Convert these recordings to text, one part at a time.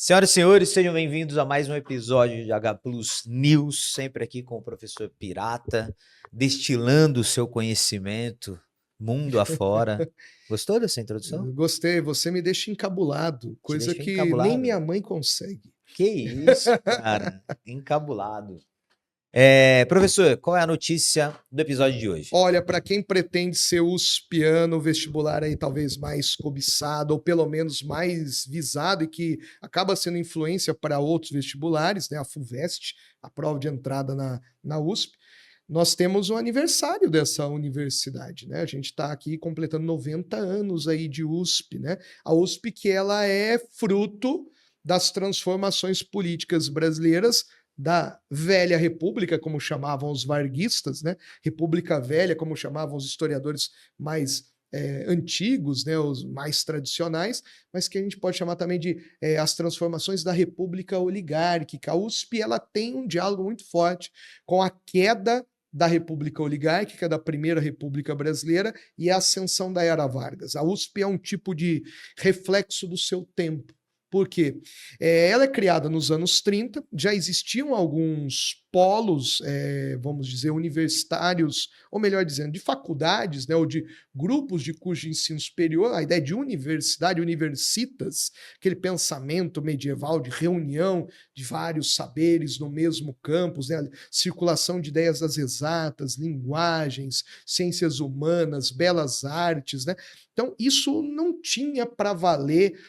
Senhoras e senhores, sejam bem-vindos a mais um episódio de H Plus News, sempre aqui com o professor Pirata, destilando o seu conhecimento mundo afora. Gostou dessa introdução? Gostei, você me deixa encabulado, Te coisa deixou que nem encabulado? minha mãe consegue. Que isso, cara, encabulado. Professor, qual é a notícia do episódio de hoje? Olha, para quem pretende ser uspiano, vestibular aí talvez mais cobiçado, ou pelo menos mais visado e que acaba sendo influência para outros vestibulares, né? A FUVEST, a prova de entrada na USP. Nós temos o aniversário dessa universidade, né? A gente está aqui completando 90 anos aí de USP, né? A USP que ela é fruto das transformações políticas brasileiras da velha república, como chamavam os varguistas, né? República Velha, como chamavam os historiadores mais antigos, né? Os mais tradicionais, mas que a gente pode chamar também de as transformações da república oligárquica. A USP ela tem um diálogo muito forte com a queda da República Oligárquica, da Primeira República Brasileira e a ascensão da Era Vargas. A USP é um tipo de reflexo do seu tempo. Por quê? Ela é criada nos anos 30, já existiam alguns polos, vamos dizer, universitários, ou melhor dizendo, de faculdades, né, ou de grupos de curso de ensino superior, a ideia de universidade, universitas, aquele pensamento medieval de reunião de vários saberes no mesmo campus, né, circulação de ideias das exatas, linguagens, ciências humanas, belas artes, né? Então, isso não tinha para valer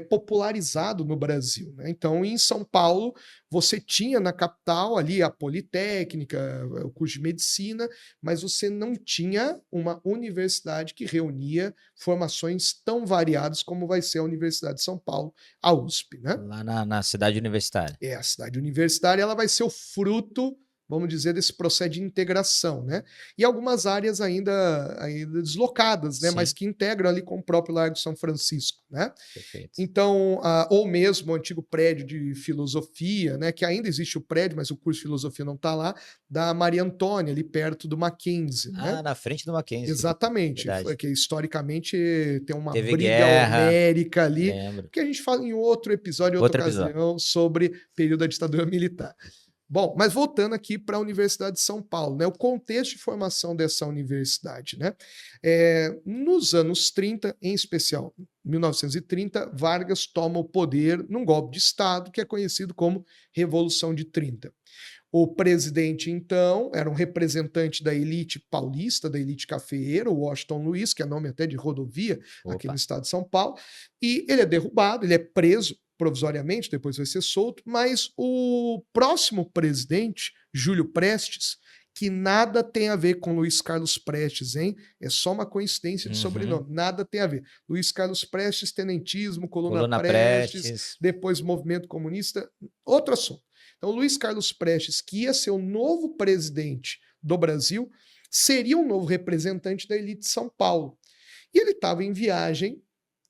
popularizado no Brasil, né? Então, em São Paulo, você tinha na capital ali a Politécnica, o curso de medicina, mas você não tinha uma universidade que reunia formações tão variadas como vai ser a Universidade de São Paulo, a USP, né? Lá na cidade universitária. A cidade universitária ela vai ser o fruto, vamos dizer, desse processo de integração, né? E algumas áreas ainda deslocadas, né? Mas Sim. que integram ali com o próprio Largo São Francisco, né? Perfeito. Então, ou mesmo o antigo prédio de filosofia, né? Que ainda existe o prédio, mas o curso de filosofia não está lá, da Maria Antônia, ali perto do Mackenzie, né? Na frente do Mackenzie. Exatamente, Verdade. que historicamente tem uma Teve briga guerra, homérica ali, lembro. que a gente fala em outro episódio, em outra Outro episódio. ocasião, sobre período da ditadura militar. Bom, mas voltando aqui para a Universidade de São Paulo, né? O contexto de formação dessa universidade, né? Nos anos 30, em especial 1930, Vargas toma o poder num golpe de Estado que é conhecido como Revolução de 30. O presidente, então, era um representante da elite paulista, da elite cafeeira, o Washington Luiz, que é nome até de rodovia aqui no Opa. estado de São Paulo, e ele é derrubado, ele é preso provisoriamente, depois vai ser solto, mas o próximo presidente, Júlio Prestes, que nada tem a ver com Luiz Carlos Prestes, hein? É só uma coincidência de sobrenome, nada tem a ver. Luiz Carlos Prestes, tenentismo, coluna Prestes, depois movimento comunista, outro assunto. Então, Luiz Carlos Prestes, que ia ser o novo presidente do Brasil, seria um novo representante da elite de São Paulo. E ele estava em viagem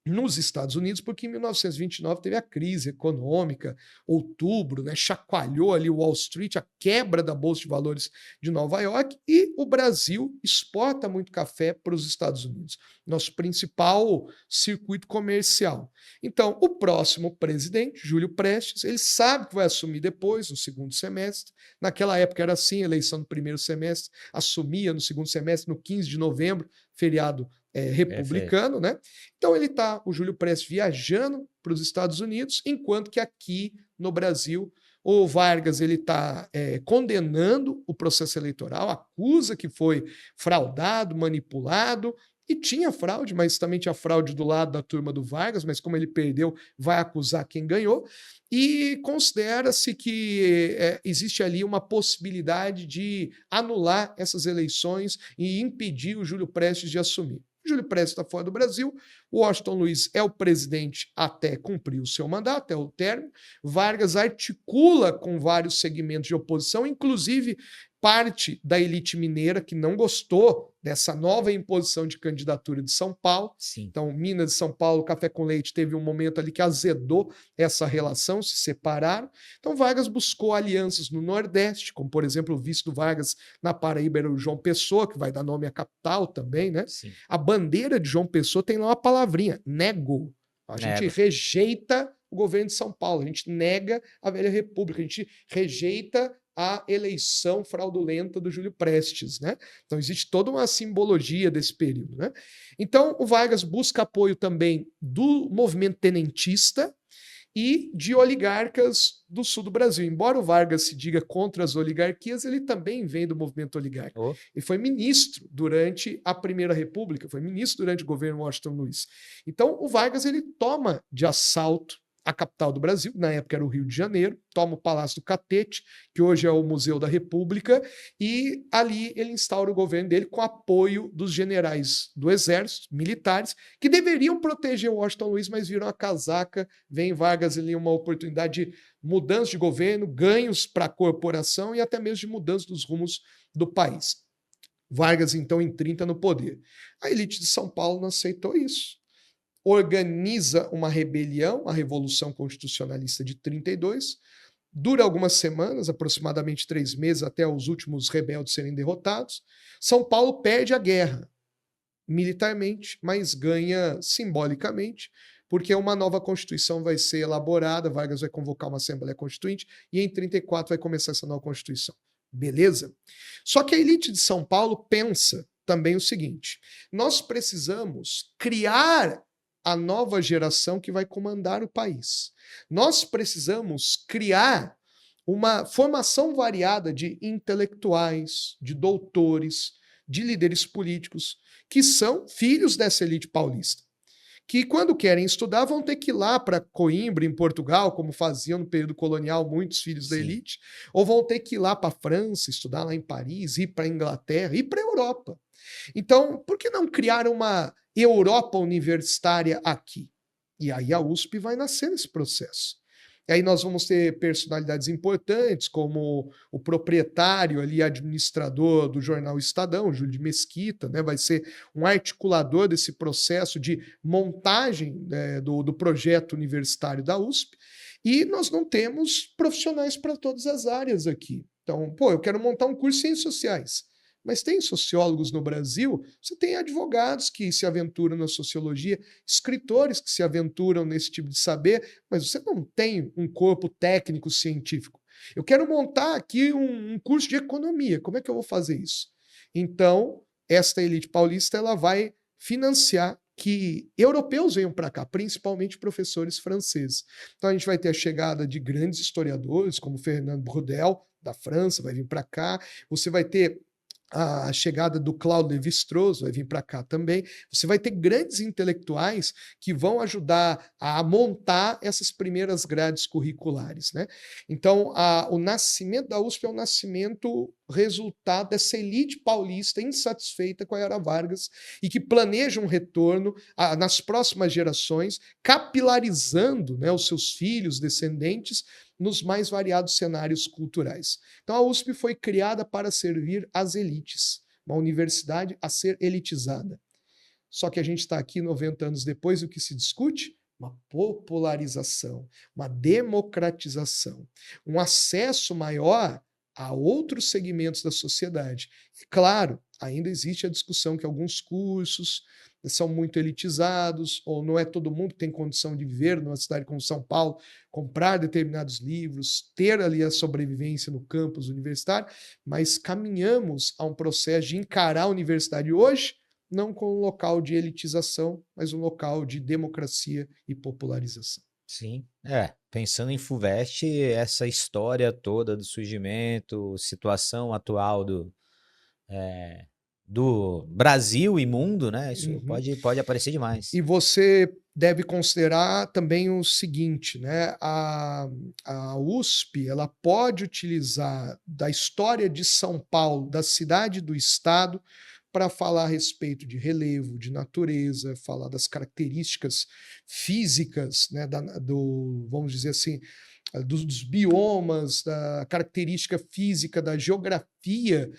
nos Estados Unidos, porque em 1929 teve a crise econômica, outubro, né, chacoalhou ali o Wall Street, a quebra da Bolsa de Valores de Nova York, e o Brasil exporta muito café para os Estados Unidos, nosso principal circuito comercial. Então, o próximo presidente, Júlio Prestes, ele sabe que vai assumir depois, no segundo semestre. Naquela época era assim, eleição no primeiro semestre, assumia no segundo semestre, no 15 de novembro, feriado republicano, né? Então o Júlio Prestes viajando para os Estados Unidos, enquanto que aqui no Brasil o Vargas ele está condenando o processo eleitoral, acusa que foi fraudado, manipulado, e tinha fraude, mas também tinha fraude do lado da turma do Vargas, mas como ele perdeu, vai acusar quem ganhou, e considera-se que existe ali uma possibilidade de anular essas eleições e impedir o Júlio Prestes de assumir. Júlio Prestes está fora do Brasil, o Washington Luiz é o presidente até cumprir o seu mandato, até o término. Vargas articula com vários segmentos de oposição, inclusive parte da elite mineira que não gostou dessa nova imposição de candidatura de São Paulo. Sim. Então, Minas e São Paulo, Café com Leite teve um momento ali que azedou essa relação, se separaram. Então, Vargas buscou alianças no Nordeste, como, por exemplo, o vice do Vargas na Paraíba era o João Pessoa, que vai dar nome à capital também, né? Sim. A bandeira de João Pessoa tem lá uma palavrinha, nego. A gente rejeita o governo de São Paulo, a gente nega a velha república, a gente rejeita a eleição fraudulenta do Júlio Prestes, né? Então existe toda uma simbologia desse período, né? Então o Vargas busca apoio também do movimento tenentista e de oligarcas do sul do Brasil. Embora o Vargas se diga contra as oligarquias, ele também vem do movimento oligárquico. Oh, Ele foi ministro durante a Primeira República, foi ministro durante o governo Washington Luiz. Então, o Vargas ele toma de assalto a capital do Brasil, na época era o Rio de Janeiro, toma o Palácio do Catete, que hoje é o Museu da República, e ali ele instaura o governo dele com apoio dos generais do exército, militares, que deveriam proteger o Washington Luiz, mas viram a casaca, vem Vargas ali uma oportunidade de mudança de governo, ganhos para a corporação e até mesmo de mudança dos rumos do país. Vargas, então, em 30 no poder. A elite de São Paulo não aceitou isso. Organiza uma rebelião, a Revolução Constitucionalista de 32, dura algumas semanas, aproximadamente 3 meses, até os últimos rebeldes serem derrotados. São Paulo perde a guerra, militarmente, mas ganha simbolicamente, porque uma nova Constituição vai ser elaborada, Vargas vai convocar uma Assembleia Constituinte, e em 34 vai começar essa nova Constituição. Beleza? Só que a elite de São Paulo pensa também o seguinte, nós precisamos criar a nova geração que vai comandar o país. Nós precisamos criar uma formação variada de intelectuais, de doutores, de líderes políticos, que são filhos dessa elite paulista, que quando querem estudar vão ter que ir lá para Coimbra, em Portugal, como faziam no período colonial muitos filhos da elite, ou vão ter que ir lá para a França, estudar lá em Paris, ir para a Inglaterra, ir para a Europa. Então, por que não criar uma Europa universitária aqui? E aí a USP vai nascer nesse processo. E aí nós vamos ter personalidades importantes, como o proprietário ali, administrador do jornal Estadão, Júlio de Mesquita, né, vai ser um articulador desse processo de montagem do projeto universitário da USP, e nós não temos profissionais para todas as áreas aqui. Então, eu quero montar um curso de Ciências Sociais. Mas tem sociólogos no Brasil, você tem advogados que se aventuram na sociologia, escritores que se aventuram nesse tipo de saber, mas você não tem um corpo técnico científico. Eu quero montar aqui um curso de economia, como é que eu vou fazer isso? Então, esta elite paulista ela vai financiar que europeus venham para cá, principalmente professores franceses. Então a gente vai ter a chegada de grandes historiadores, como Fernand Braudel, da França, vai vir para cá, você vai ter a chegada do Claude Lévi-Strauss vai vir para cá também. Você vai ter grandes intelectuais que vão ajudar a montar essas primeiras grades curriculares, né? Então, o nascimento da USP é um nascimento resultado dessa elite paulista insatisfeita com a Era Vargas e que planeja um retorno nas próximas gerações, capilarizando, né, os seus filhos, descendentes, nos mais variados cenários culturais. Então a USP foi criada para servir as elites, uma universidade a ser elitizada. Só que a gente está aqui 90 anos depois, o que se discute? Uma popularização, uma democratização, um acesso maior a outros segmentos da sociedade. E, claro, ainda existe a discussão que alguns cursos são muito elitizados, ou não é todo mundo que tem condição de viver numa cidade como São Paulo, comprar determinados livros, ter ali a sobrevivência no campus universitário, mas caminhamos a um processo de encarar a universidade hoje, não como um local de elitização, mas um local de democracia e popularização. Sim, pensando em FUVEST, essa história toda do surgimento, situação atual do Brasil e mundo, né? Isso pode aparecer demais. E você deve considerar também o seguinte, né? A USP ela pode utilizar da história de São Paulo, da cidade e do estado, para falar a respeito de relevo, de natureza, falar das características físicas, né, vamos dizer assim, dos biomas, da característica física, da geografia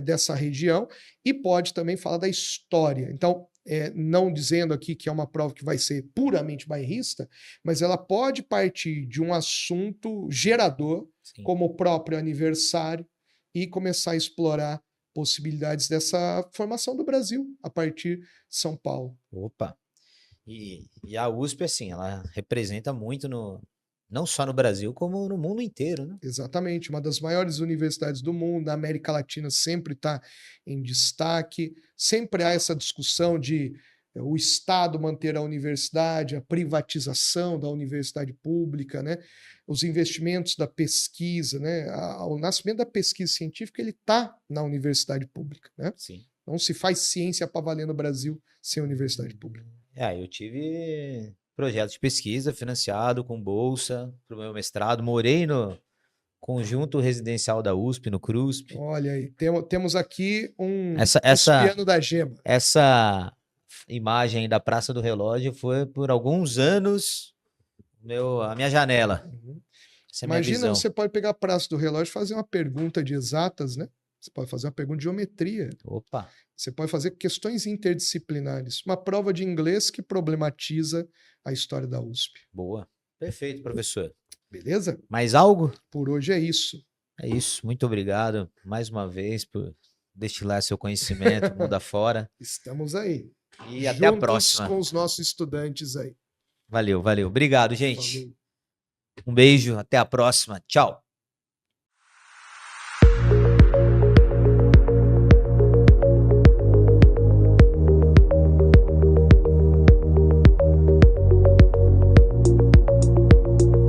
dessa região, e pode também falar da história. Então, não dizendo aqui que é uma prova que vai ser puramente bairrista, mas ela pode partir de um assunto gerador, Sim. como o próprio aniversário, e começar a explorar possibilidades dessa formação do Brasil a partir de São Paulo. Opa! E a USP, assim, ela representa muito não só no Brasil, como no mundo inteiro, né? Exatamente, uma das maiores universidades do mundo, da América Latina sempre está em destaque, sempre há essa discussão de o Estado manter a universidade, a privatização da universidade pública, né? Os investimentos da pesquisa, né? O nascimento da pesquisa científica ele está na universidade pública, né? Sim. Não se faz ciência para valer no Brasil sem universidade pública. Eu tive projeto de pesquisa financiado com bolsa para o meu mestrado, morei no conjunto residencial da USP, no CRUSP. Olha aí, temos aqui um Essa da gema. Essa imagem da Praça do Relógio foi por alguns anos a minha janela. Essa é a minha Imagina, visão. você pode pegar a Praça do Relógio e fazer uma pergunta de exatas, né? Você pode fazer uma pergunta de geometria. Opa! Você pode fazer questões interdisciplinares. Uma prova de inglês que problematiza a história da USP. Boa. Perfeito, professor. Beleza? Mais algo? Por hoje é isso. É isso. Muito obrigado mais uma vez por destilar seu conhecimento mundo afora. Estamos aí. E até a próxima. Com os nossos estudantes aí. Valeu, valeu. Obrigado, gente. Falou. Um beijo, até a próxima. Tchau.